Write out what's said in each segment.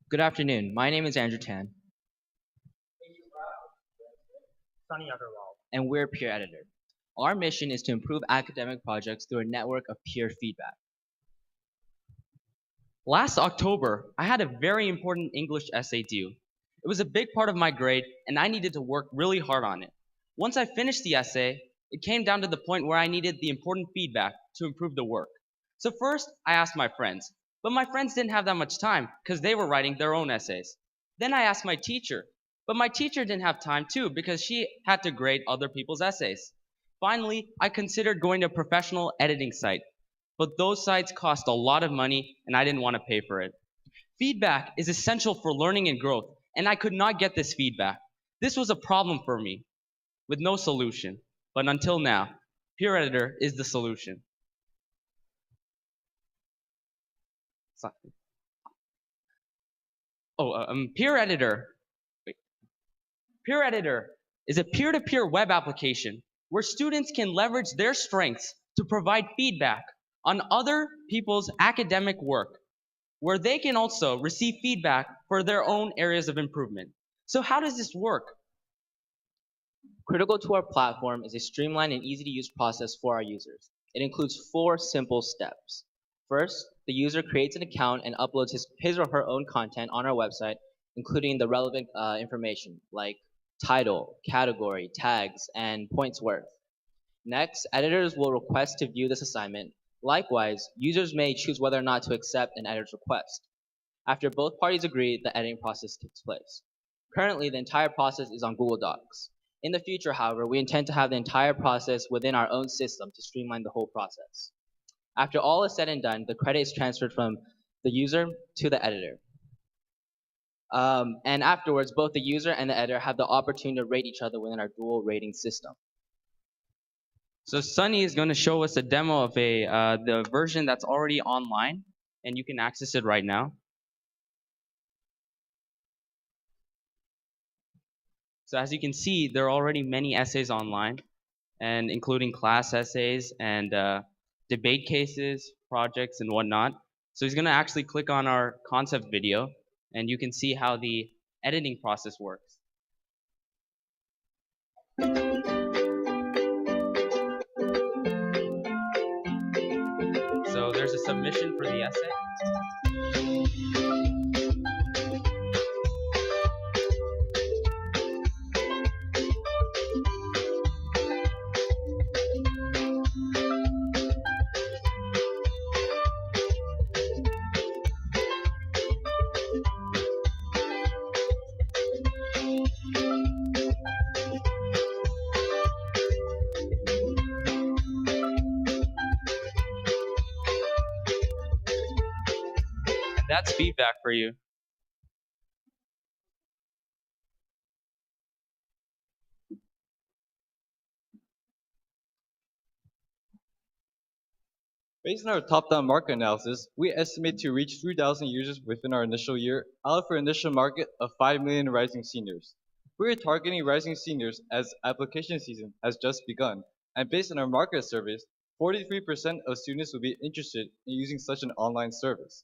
Good afternoon. My name is Andrew Tan, Aggarwal. and we're PeerEditr. Our mission is to improve academic projects through a network of peer feedback. Last October, I had a very important English essay due. It was a big part of my grade, and I needed to work really hard on it. Once I finished the essay, it came down to the point where I needed the important feedback to improve the work. So first, I asked my friends, but my friends didn't have that much time because they were writing their own essays. Then I asked my teacher, but my teacher didn't have time too because she had to grade other people's essays. Finally, I considered going to a professional editing site, but those sites cost a lot of money and I didn't want to pay for it. Feedback is essential for learning and growth, and I could not get this feedback. This was a problem for me with no solution. But until now, PeerEditr is the solution. PeerEditr. PeerEditr is a peer-to-peer web application where students can leverage their strengths to provide feedback on other people's academic work, where they can also receive feedback for their own areas of improvement. So how does this work? Critical to our platform is a streamlined and easy-to-use process for our users. It includes 4 simple steps. First, the user creates an account and uploads his or her own content on our website, including the relevant information like title, category, tags, and points worth. Next, editors will request to view this assignment. Likewise, users may choose whether or not to accept an editor's request. After both parties agree, the editing process takes place. Currently, the entire process is on Google Docs. In the future, however, we intend to have the entire process within our own system to streamline the whole process. After all is said and done, the credit is transferred from the user to the editor. And afterwards, both the user and the editor have the opportunity to rate each other within our dual rating system. So Sunny is going to show us a demo of the version that's already online, and you can access it right now. So as you can see, there are already many essays online, and including class essays and debate cases, projects, and whatnot. So he's going to actually click on our concept video, and you can see how the editing process works. So there's a submission for the essay. That's feedback for you. Based on our top-down market analysis, we estimate to reach 3,000 users within our initial year, out of our initial market of 5 million rising seniors. We are targeting rising seniors as application season has just begun, and based on our market surveys, 43% of students will be interested in using such an online service.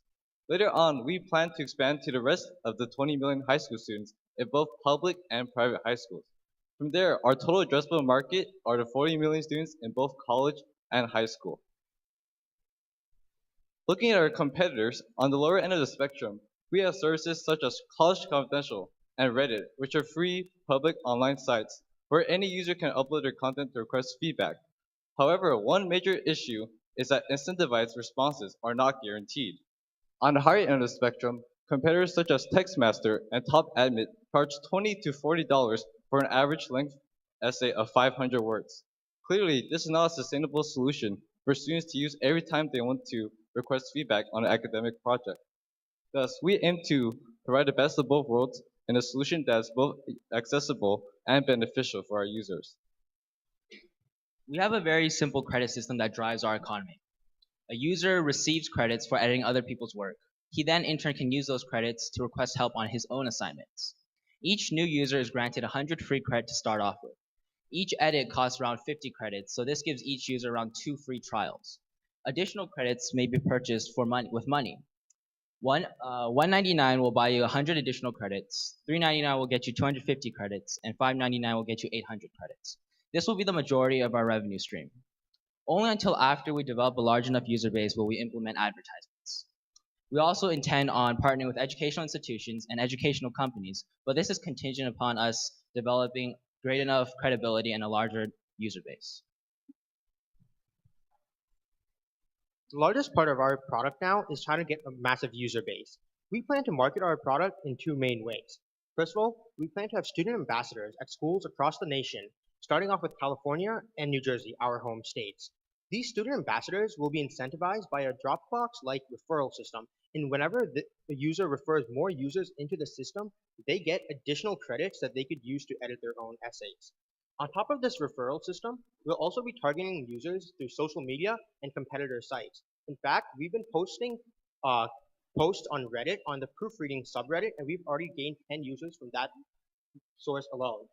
Later on, we plan to expand to the rest of the 20 million high school students in both public and private high schools. From there, our total addressable market are the 40 million students in both college and high school. Looking at our competitors, on the lower end of the spectrum, we have services such as College Confidential and Reddit, which are free, public online sites where any user can upload their content to request feedback. However, one major issue is that incentivized responses are not guaranteed. On the higher end of the spectrum, competitors such as Textmaster and TopAdmit charge $20 to $40 for an average length essay of 500 words. Clearly, this is not a sustainable solution for students to use every time they want to request feedback on an academic project. Thus, we aim to provide the best of both worlds in a solution that is both accessible and beneficial for our users. We have a very simple credit system that drives our economy. A user receives credits for editing other people's work. He then in turn can use those credits to request help on his own assignments. Each new user is granted 100 free credit to start off with. Each edit costs around 50 credits, so this gives each user around 2 free trials. Additional credits may be purchased with money. $199 will buy you 100 additional credits, $399 will get you 250 credits, and $599 will get you 800 credits. This will be the majority of our revenue stream. Only until after we develop a large enough user base will we implement advertisements. We also intend on partnering with educational institutions and educational companies, but this is contingent upon us developing great enough credibility and a larger user base. The largest part of our product now is trying to get a massive user base. We plan to market our product in two main ways. First of all, we plan to have student ambassadors at schools across the nation, starting off with California and New Jersey, our home states. These student ambassadors will be incentivized by a Dropbox-like referral system, and whenever the user refers more users into the system, they get additional credits that they could use to edit their own essays. On top of this referral system, we'll also be targeting users through social media and competitor sites. In fact, we've been posting posts on Reddit on the proofreading subreddit, and we've already gained 10 users from that source alone.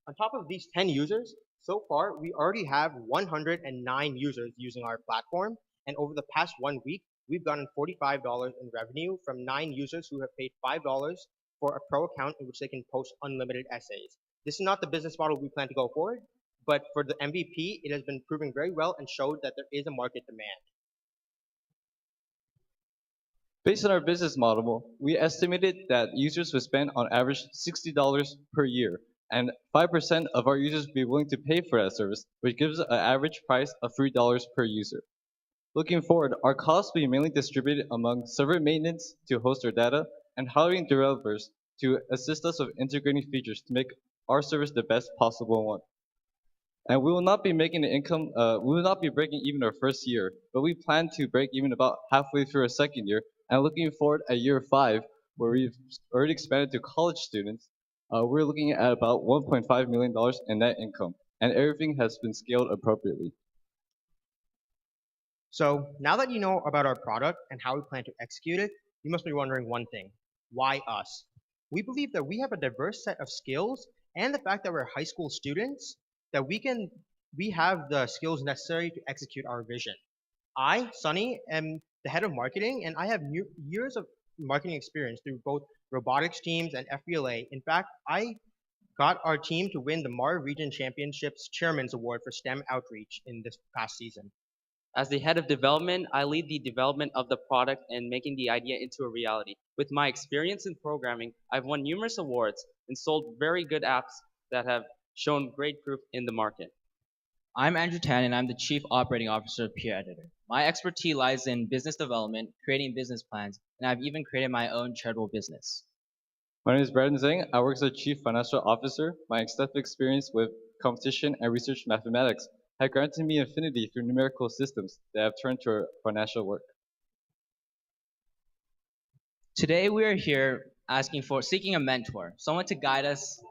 On top of these 10 users, so far we already have 109 users using our platform, and over the past 1 week, we've gotten $45 in revenue from 9 users who have paid $5 for a pro account in which they can post unlimited essays. This is not the business model we plan to go forward, but for the MVP, it has been proving very well and showed that there is a market demand. Based on our business model, we estimated that users would spend on average $60 per year, and 5% of our users would be willing to pay for that service, which gives an average price of $3 per user. Looking forward, our costs will be mainly distributed among server maintenance to host our data and hiring developers to assist us with integrating features to make our service the best possible one. And we will not be making the income, we will not be breaking even our first year, but we plan to break even about halfway through our second year, and looking forward at year 5, where we've already expanded to college students, we're looking at about $1.5 million in net income, and everything has been scaled appropriately. So now that you know about our product and how we plan to execute it, you must be wondering one thing: why us? We believe that we have a diverse set of skills, and the fact that we're high school students, that we have the skills necessary to execute our vision. I, Sunny, am the head of marketing, and I have years of marketing experience through both robotics teams and FBLA. In fact, I got our team to win the MAR Region Championships Chairman's Award for STEM outreach in this past season. As the head of development, I lead the development of the product and making the idea into a reality. With my experience in programming, I've won numerous awards and sold very good apps that have shown great proof in the market. I'm Andrew Tan, and I'm the Chief Operating Officer of PeerEditr. My expertise lies in business development, creating business plans, and I've even created my own charitable business. My name is Brandon Zeng. I work as a Chief Financial Officer. My extensive experience with competition and research mathematics had granted me affinity through numerical systems that have turned to financial work. Today we are here seeking a mentor, someone to guide us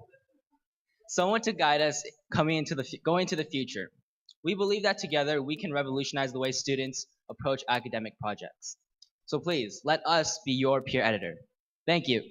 going into the future. We believe that together we can revolutionize the way students approach academic projects. So please, let us be your peer editor. Thank you.